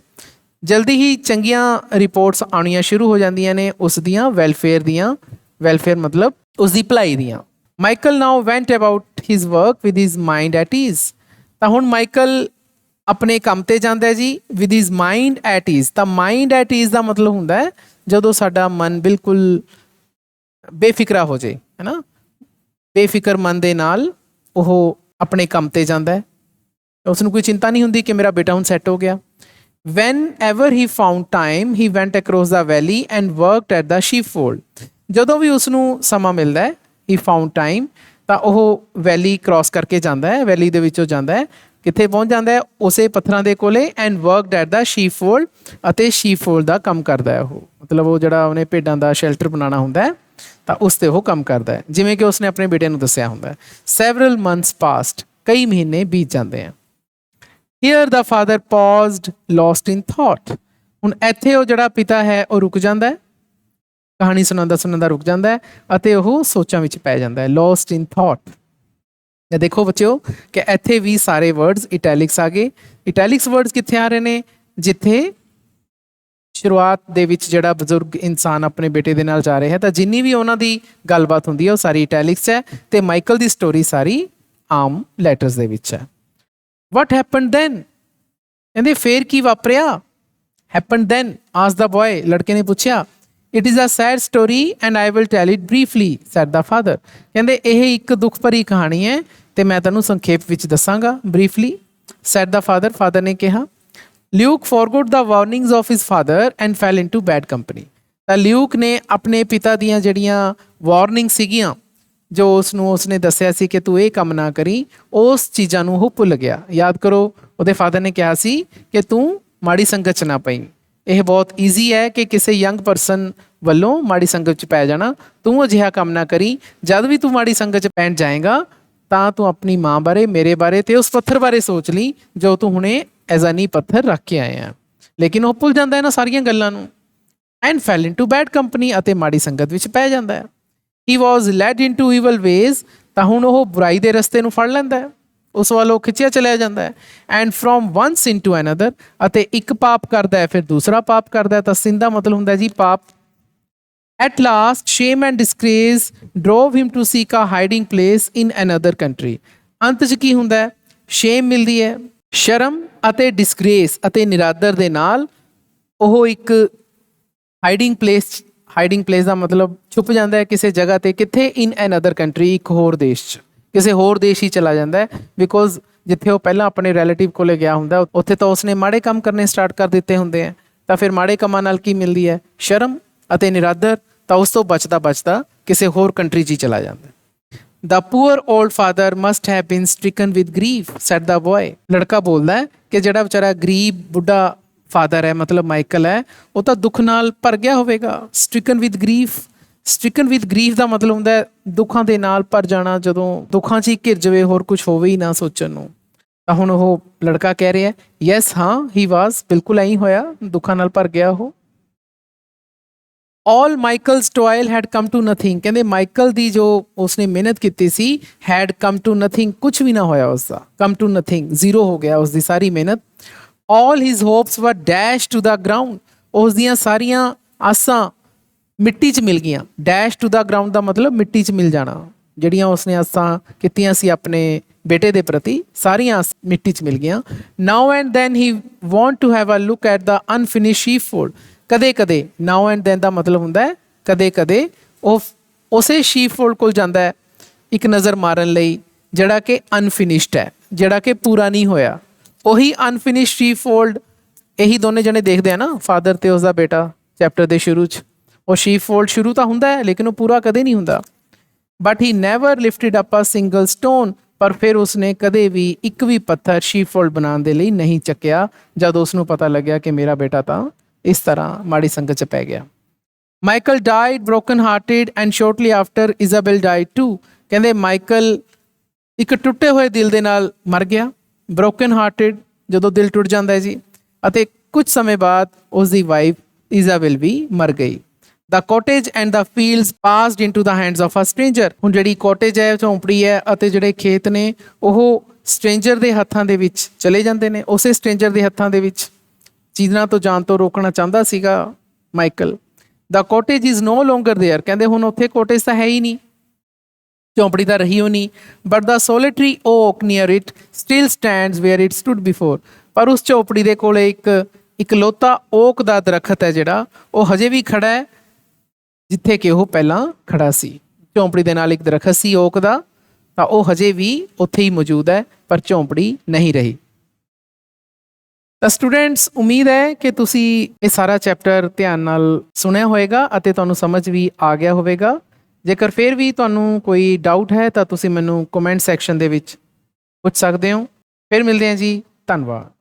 ਜਲਦੀ ਹੀ ਚੰਗੀਆਂ ਰਿਪੋਰਟਸ ਆਉਣੀਆਂ ਸ਼ੁਰੂ ਹੋ ਜਾਂਦੀਆਂ ਨੇ ਉਸ ਦੀਆਂ ਵੈਲਫੇਅਰ ਦੀਆਂ, ਵੈਲਫੇਅਰ ਮਤਲਬ ਉਸ ਦੀ ਭਲਾਈ ਦੀਆਂ। Michael now went about his work with his mind at ease, ਤਾਂ ਹੁਣ ਮਾਈਕਲ ਆਪਣੇ ਕੰਮ 'ਤੇ ਜਾਂਦਾ ਹੈ ਜੀ, with his mind at ease, ਤਾਂ ਮਾਈਂਡ ਐਟ ਈਜ਼ ਦਾ ਮਤਲਬ ਹੁੰਦਾ ਹੈ ਜਦੋਂ ਸਾਡਾ ਮਨ ਬਿਲਕੁਲ ਬੇਫਿਕਰਾ ਹੋ ਜਾਏ, ਹੈ ਨਾ, ਬੇਫਿਕਰ ਮਨ ਦੇ ਨਾਲ ਉਹ ਆਪਣੇ ਕੰਮ 'ਤੇ ਜਾਂਦਾ ਹੈ, ਉਸ ਨੂੰ ਕੋਈ ਚਿੰਤਾ ਨਹੀਂ ਹੁੰਦੀ ਕਿ ਮੇਰਾ ਬੇਟਾ ਹੁਣ ਸੈੱਟ ਹੋ ਗਿਆ। Whenever he found time, he went across the valley and worked at the sheepfold, ਜਦੋਂ ਵੀ ਉਸ ਨੂੰ ਸਮਾਂ ਮਿਲਦਾ ਹੈ, he found time, ਤਾਂ ਉਹ ਵੈਲੀ ਕ੍ਰਾਸ ਕਰਕੇ ਜਾਂਦਾ ਹੈ, ਵੈਲੀ ਦੇ ਵਿੱਚੋਂ ਜਾਂਦਾ ਹੈ, ਕਿੱਥੇ ਪਹੁੰਚ ਜਾਂਦਾ ਹੈ? ਉਸੇ ਪੱਥਰਾਂ ਦੇ ਕੋਲੇ। ਐਂਡ ਵਰਕਡ ਐਟ ਦਾ ਸ਼ੀਪਫੋਲਡ, ਅਤੇ ਸ਼ੀਪਫੋਲਡ ਦਾ ਕੰਮ ਕਰਦਾ ਹੈ ਉਹ, ਮਤਲਬ ਉਹ ਜਿਹੜਾ ਉਹਨੇ ਭੇਡਾਂ ਦਾ ਸ਼ੈਲਟਰ ਬਣਾਉਣਾ ਹੁੰਦਾ ਹੈ ਤਾਂ ਉਸ 'ਤੇ ਉਹ ਕੰਮ ਕਰਦਾ ਹੈ, ਜਿਵੇਂ ਕਿ ਉਸਨੇ ਆਪਣੇ ਬੇਟੇ ਨੂੰ ਦੱਸਿਆ ਹੁੰਦਾ ਹੈ। ਸੈਵਰਲ ਮੰਥਸ ਪਾਸਟ, ਕਈ ਮਹੀਨੇ ਬੀਤ ਜਾਂਦੇ ਆ। Here the father paused, lost in thought, ਹੁਣ ਇੱਥੇ ਉਹ ਜਿਹੜਾ ਪਿਤਾ ਹੈ ਉਹ ਰੁਕ ਜਾਂਦਾ ਹੈ, ਕਹਾਣੀ ਸੁਣਾਉਂਦਾ ਸੁਣਾਉਂਦਾ ਰੁਕ ਜਾਂਦਾ ਹੈ ਅਤੇ ਉਹ ਸੋਚਾਂ ਵਿੱਚ ਪੈ ਜਾਂਦਾ ਹੈ, lost in thought। ਦੇਖੋ ਬੱਚਿਓ ਕਿ ਇੱਥੇ ਵੀ ਸਾਰੇ ਵਰਡਸ ਇਟੈਲਿਕਸ ਆ ਗਏ। ਇਟੈਲਿਕਸ ਵਰਡਸ ਕਿੱਥੇ ਆ ਰਹੇ ਨੇ? ਜਿੱਥੇ ਸ਼ੁਰੂਆਤ ਦੇ ਵਿੱਚ ਜਿਹੜਾ ਬਜ਼ੁਰਗ ਇਨਸਾਨ ਆਪਣੇ ਬੇਟੇ ਦੇ ਨਾਲ ਜਾ ਰਿਹਾ ਹੈ ਤਾਂ ਜਿੰਨੀ ਵੀ ਉਹਨਾਂ ਦੀ ਗੱਲਬਾਤ ਹੁੰਦੀ ਹੈ ਉਹ ਸਾਰੀ ਇਟੈਲਿਕਸ ਹੈ ਤੇ ਮਾਈਕਲ ਦੀ ਸਟੋਰੀ ਸਾਰੀ ਆਮ ਲੈਟਰਸ ਦੇ ਵਿੱਚ ਹੈ। What happened then? ਕਹਿੰਦੇ ਫੇਰ ਕੀ ਵਾਪਰਿਆ? ਹੈਪਨਡ ਦੈਨ ਆਸ ਦਾ ਬॉय, ਲੜਕੇ ਨੇ ਪੁੱਛਿਆ। It is a sad story and I will tell it briefly said the father. ਕਹਿੰਦੇ ਇਹ ਇੱਕ ਦੁੱਖ ਭਰੀ ਕਹਾਣੀ ਹੈ ਤੇ ਮੈਂ ਤੁਹਾਨੂੰ ਸੰਖੇਪ ਵਿੱਚ ਦੱਸਾਂਗਾ, briefly said the father. Father ਨੇ ਕਿਹਾ। Luke forgot the warnings of his father and fell into bad company. ਤਾਂ ਲਿਊਕ ਨੇ ਆਪਣੇ ਪਿਤਾ ਦੀਆਂ ਜਿਹੜੀਆਂ ਵਾਰਨਿੰਗ ਸੀਗੀਆਂ ਜੋ ਉਸਨੇ ਦੱਸਿਆ ਸੀ ਕਿ ਤੂੰ ਇਹ ਕੰਮ ਨਾ ਕਰੀ, ਉਸ ਚੀਜ਼ਾਂ ਨੂੰ ਉਹ ਭੁੱਲ ਗਿਆ। ਯਾਦ ਕਰੋ ਉਹਦੇ ਫਾਦਰ ਨੇ ਕਿਹਾ ਸੀ ਕਿ ਤੂੰ ਮਾੜੀ ਸੰਗਤ 'ਚ ਨਾ ਪਈ। ਇਹ ਬਹੁਤ ਈਜ਼ੀ ਹੈ ਕਿ ਕਿਸੇ ਯੰਗ ਪਰਸਨ ਵੱਲੋਂ ਮਾੜੀ ਸੰਗਤ 'ਚ ਪੈ ਜਾਣਾ। ਤੂੰ ਅਜਿਹਾ ਕੰਮ ਨਾ ਕਰੀ। ਜਦ ਵੀ ਤੂੰ ਮਾੜੀ ਸੰਗਤ 'ਚ ਪੈਣ ਜਾਏਗਾ ਤਾਂ ਤੂੰ ਆਪਣੀ ਮਾਂ ਬਾਰੇ, ਮੇਰੇ ਬਾਰੇ ਤੇ ਉਸ ਪੱਥਰ ਬਾਰੇ ਸੋਚ ਲਈ ਜੋ ਤੂੰ ਹੁਣੇ ਐਜ਼ ਅ ਨੀਂਹ ਪੱਥਰ ਰੱਖ ਕੇ ਆਏ ਆ। ਲੇਕਿਨ ਉਹ ਭੁੱਲ ਜਾਂਦਾ ਇਹਨਾਂ ਸਾਰੀਆਂ ਗੱਲਾਂ ਨੂੰ। And fell into bad company, ਅਤੇ ਮਾੜੀ ਸੰਗਤ ਵਿੱਚ ਪੈ ਜਾਂਦਾ ਹੈ। He was led into evil ways, ਤਾਂ ਹੁਣ ਉਹ ਬੁਰਾਈ ਦੇ ਰਸਤੇ ਨੂੰ ਫੜ ਲੈਂਦਾ ਹੈ, ਉਸ ਵੱਲ ਉਹ ਖਿੱਚਿਆ ਚਲਿਆ ਜਾਂਦਾ ਹੈ। And from one sin to another, ਅਤੇ ਇੱਕ ਪਾਪ ਕਰਦਾ ਹੈ ਫਿਰ ਦੂਸਰਾ ਪਾਪ ਕਰਦਾ ਹੈ। ਤਾਂ ਸਿਨ ਦਾ ਮਤਲਬ ਹੁੰਦਾ ਜੀ ਪਾਪ। At last shame and disgrace drove him to seek a hiding place in another country. ਅੰਤ 'ਚ ਕੀ ਹੁੰਦਾ ਹੈ? ਸ਼ੇਮ ਮਿਲਦੀ ਹੈ, ਸ਼ਰਮ ਅਤੇ ਡਿਸਗ੍ਰੇਸ ਅਤੇ ਨਿਰਾਦਰ ਦੇ ਨਾਲ ਉਹ ਇੱਕ ਹਾਈਡਿੰਗ ਪਲੇਸ ਦਾ ਮਤਲਬ ਛੁਪ ਜਾਂਦਾ ਹੈ ਕਿਸੇ ਜਗ੍ਹਾ ਤੇ। ਕਿੱਥੇ? ਇਨ ਅਨਦਰ ਕੰਟਰੀ, ਇੱਕ ਹੋਰ ਦੇਸ਼ 'ਚ, ਕਿਸੇ ਹੋਰ ਦੇਸ਼ ਹੀ ਚਲਾ ਜਾਂਦਾ ਹੈ। ਬਿਕੋਜ਼ ਜਿੱਥੇ ਉਹ ਪਹਿਲਾਂ ਆਪਣੇ ਰਿਲੇਟਿਵ ਕੋਲੇ ਗਿਆ ਹੁੰਦਾ ਉੱਥੇ ਤਾਂ ਉਸਨੇ ਮਾੜੇ ਕੰਮ ਕਰਨੇ ਸਟਾਰਟ ਕਰ ਦਿੱਤੇ ਹੁੰਦੇ ਆ। ਤਾਂ ਫਿਰ ਮਾੜੇ ਕੰਮਾਂ ਨਾਲ ਕੀ ਮਿਲਦੀ ਹੈ? ਸ਼ਰਮ ਅਤੇ ਨਿਰਾਦਰ। ਤਾਂ ਉਸ ਤੋਂ ਬਚਦਾ ਕਿਸੇ ਹੋਰ ਕੰਟਰੀ 'ਚ ਹੀ ਚਲਾ ਜਾਂਦਾ। The poor old father must have been stricken with grief, said the boy. ਲੜਕਾ ਬੋਲਦਾ ਹੈ ਕਿ ਜਿਹੜਾ ਵਿਚਾਰਾ ਗਰੀਬ ਬੁੱਢਾ ਫਾਦਰ ਹੈ, ਮਤਲਬ ਮਾਈਕਲ ਹੈ, ਉਹ ਤਾਂ ਦੁੱਖ ਨਾਲ ਭਰ ਗਿਆ ਹੋਵੇਗਾ। ਸਟ੍ਰਿਕਨ ਵਿਦ ਗਰੀਫ, ਸਟ੍ਰਿਕਨ ਵਿਦ ਗਰੀਫ ਦਾ ਮਤਲਬ ਹੁੰਦਾ ਹੈ ਦੁੱਖਾਂ ਦੇ ਨਾਲ ਭਰ ਜਾਣਾ, ਜਦੋਂ ਦੁੱਖਾਂ 'ਚ ਹੀ ਘਿਰ ਜਾਵੇ, ਹੋਰ ਕੁਝ ਹੋਵੇ ਹੀ ਨਾ ਸੋਚਣ ਨੂੰ। ਤਾਂ ਹੁਣ ਉਹ ਲੜਕਾ ਕਹਿ ਰਿਹਾ ਯੈਸ, ਹਾਂ, ਹੀ ਵਾਜ਼, ਬਿਲਕੁਲ ਐਂ ਹੋਇਆ, ਦੁੱਖਾਂ ਨਾਲ ਭਰ ਗਿਆ ਉਹ। all Michael's toil had come to nothing। ਕਹਿੰਦੇ ਮਾਈਕਲ ਦੀ ਜੋ ਉਸਨੇ ਮਿਹਨਤ ਕੀਤੀ ਸੀ had come to nothing, ਕੁਝ ਵੀ ਨਾ ਹੋਇਆ ਉਸਦਾ। come to nothing, ਜ਼ੀਰੋ ਹੋ ਗਿਆ ਉਸਦੀ ਸਾਰੀ ਮਿਹਨਤ। all his hopes were dashed to the ground, ਉਸ ਦੀਆਂ ਸਾਰੀਆਂ ਆਸਾਂ ਮਿੱਟੀ 'ਚ ਮਿਲ ਗਈਆਂ। ਡੈਸ਼ ਟੂ ਦਾ ਗਰਾਊਂਡ ਦਾ ਮਤਲਬ ਮਿੱਟੀ 'ਚ ਮਿਲ ਜਾਣਾ। ਜਿਹੜੀਆਂ ਉਸਨੇ ਆਸਾਂ ਕੀਤੀਆਂ ਸੀ ਆਪਣੇ ਬੇਟੇ ਦੇ ਪ੍ਰਤੀ, ਸਾਰੀਆਂ ਮਿੱਟੀ 'ਚ ਮਿਲ ਗਈਆਂ। Now and then he went to have a look at the unfinished sheepfold. ਕਦੇ ਕਦੇ, ਨਾਓ ਐਂਡ ਦੈਨ ਦਾ ਮਤਲਬ ਹੁੰਦਾ ਹੈ ਕਦੇ ਕਦੇ ਉਹ ਉਸੇ ਸ਼ੀਪਫੋਲਡ ਕੋਲ ਜਾਂਦਾ ਹੈ ਇੱਕ ਨਜ਼ਰ ਮਾਰਨ ਲਈ ਜਿਹੜਾ ਕਿ ਅਨਫਿਨਿਸ਼ਡ ਹੈ, ਜਿਹੜਾ ਕਿ ਪੂਰਾ ਨਹੀਂ ਹੋਇਆ। ਉਹੀ ਅਨਫਿਨਿਸ਼ਡ ਸ਼ੀਪਫੋਲਡ ਇਹੀ ਦੋਨੇ ਜਣੇ ਦੇਖਦੇ ਆ ਨਾ, ਫਾਦਰ ਤੇ ਉਸਦਾ ਬੇਟਾ, ਚੈਪਟਰ ਦੇ ਸ਼ੁਰੂ 'ਚ। ਉਹ ਸ਼ੀਪਫੋਲਡ ਸ਼ੁਰੂ ਤਾਂ ਹੁੰਦਾ ਹੈ ਲੇਕਿਨ ਉਹ ਪੂਰਾ ਕਦੇ ਨਹੀਂ ਹੁੰਦਾ। But he never lifted up a single stone, ਪਰ ਫਿਰ ਉਸਨੇ ਕਦੇ ਵੀ ਇੱਕ ਵੀ ਪੱਥਰ ਸ਼ੀਪਫੋਲਡ ਬਣਾਉਣ ਦੇ ਲਈ ਨਹੀਂ ਚੱਕਿਆ ਜਦ ਉਸਨੂੰ ਪਤਾ ਲੱਗਿਆ ਕਿ ਮੇਰਾ ਬੇਟਾ ਤਾਂ ਇਸ ਤਰ੍ਹਾਂ ਮਾੜੀ ਸੰਗਤ 'ਚ ਪੈ ਗਿਆ। Michael died broken hearted and shortly after Isabel died too. ਕਹਿੰਦੇ ਮਾਈਕਲ ਇੱਕ ਟੁੱਟੇ ਹੋਏ ਦਿਲ ਦੇ ਨਾਲ ਮਰ ਗਿਆ। ਬ੍ਰੋਕਨ ਹਾਰਟਿਡ ਜਦੋਂ ਦਿਲ ਟੁੱਟ ਜਾਂਦਾ ਹੈ ਜੀ, ਅਤੇ ਕੁਝ ਸਮੇਂ ਬਾਅਦ ਉਸ ਦੀ ਵਾਈਫ ਇਜ਼ਾਬੈਲ ਵੀ ਮਰ ਗਈ। The cottage and the fields passed into the hands of a stranger। ਹੁਣ ਜਿਹੜੀ ਕੋਟੇਜ ਹੈ, ਝੌਂਪੜੀ ਹੈ, ਅਤੇ ਜਿਹੜੇ ਖੇਤ ਨੇ ਉਹ ਸਟ੍ਰੇਂਜਰ ਦੇ ਹੱਥਾਂ ਦੇ ਵਿੱਚ ਚਲੇ ਜਾਂਦੇ ਨੇ। ਉਸੇ ਸਟ੍ਰੇਂਜਰ ਦੇ ਹੱਥਾਂ ਦੇ ਵਿੱਚ ਚੀਜ਼ਾਂ ਤੋਂ ਜਾਣ ਤੋਂ ਰੋਕਣਾ ਚਾਹੁੰਦਾ ਸੀਗਾ Michael. The cottage is no longer there। ਕਹਿੰਦੇ ਹੁਣ ਉੱਥੇ ਕੋਟੇਜ ਤਾਂ ਹੈ ਹੀ ਨਹੀਂ, ਝੌਂਪੜੀ ਤਾਂ ਰਹੀ ਹੋ ਨਹੀਂ। But the solitary oak near it still stands where it stood before। ਪਰ ਉਸ ਝੌਂਪੜੀ ਦੇ ਕੋਲੇ ਇੱਕ ਇਕਲੌਤਾ ਓਕ ਦਾ ਦਰਖਤ ਹੈ ਜਿਹੜਾ ਉਹ ਹਜੇ ਵੀ ਖੜਾ ਹੈ ਜਿੱਥੇ ਕਿ ਉਹ ਪਹਿਲਾਂ ਖੜਾ ਸੀ। ਝੌਂਪੜੀ ਦੇ ਨਾਲ ਇੱਕ ਦਰਖਤ ਸੀ ਓਕ ਦਾ, ਤਾਂ ਉਹ ਹਜੇ ਵੀ ਉੱਥੇ ਹੀ ਮੌਜੂਦ ਹੈ, ਪਰ ਝੌਂਪੜੀ ਨਹੀਂ ਰਹੀ। ਤਾਂ ਸਟੂਡੈਂਟਸ, ਉਮੀਦ ਹੈ ਕਿ ਤੁਸੀਂ ਇਹ ਸਾਰਾ ਚੈਪਟਰ ਧਿਆਨ ਨਾਲ ਸੁਣਿਆ ਹੋਵੇਗਾ ਅਤੇ ਤੁਹਾਨੂੰ ਸਮਝ ਵੀ ਆ ਗਿਆ ਹੋਵੇਗਾ। ਜੇਕਰ ਫਿਰ ਵੀ ਤੁਹਾਨੂੰ ਕੋਈ ਡਾਊਟ ਹੈ ਤਾਂ ਤੁਸੀਂ ਮੈਨੂੰ ਕਮੈਂਟ ਸੈਕਸ਼ਨ ਦੇ ਵਿੱਚ ਪੁੱਛ ਸਕਦੇ ਹੋ। ਫਿਰ ਮਿਲਦੇ ਹਾਂ ਜੀ, ਧੰਨਵਾਦ।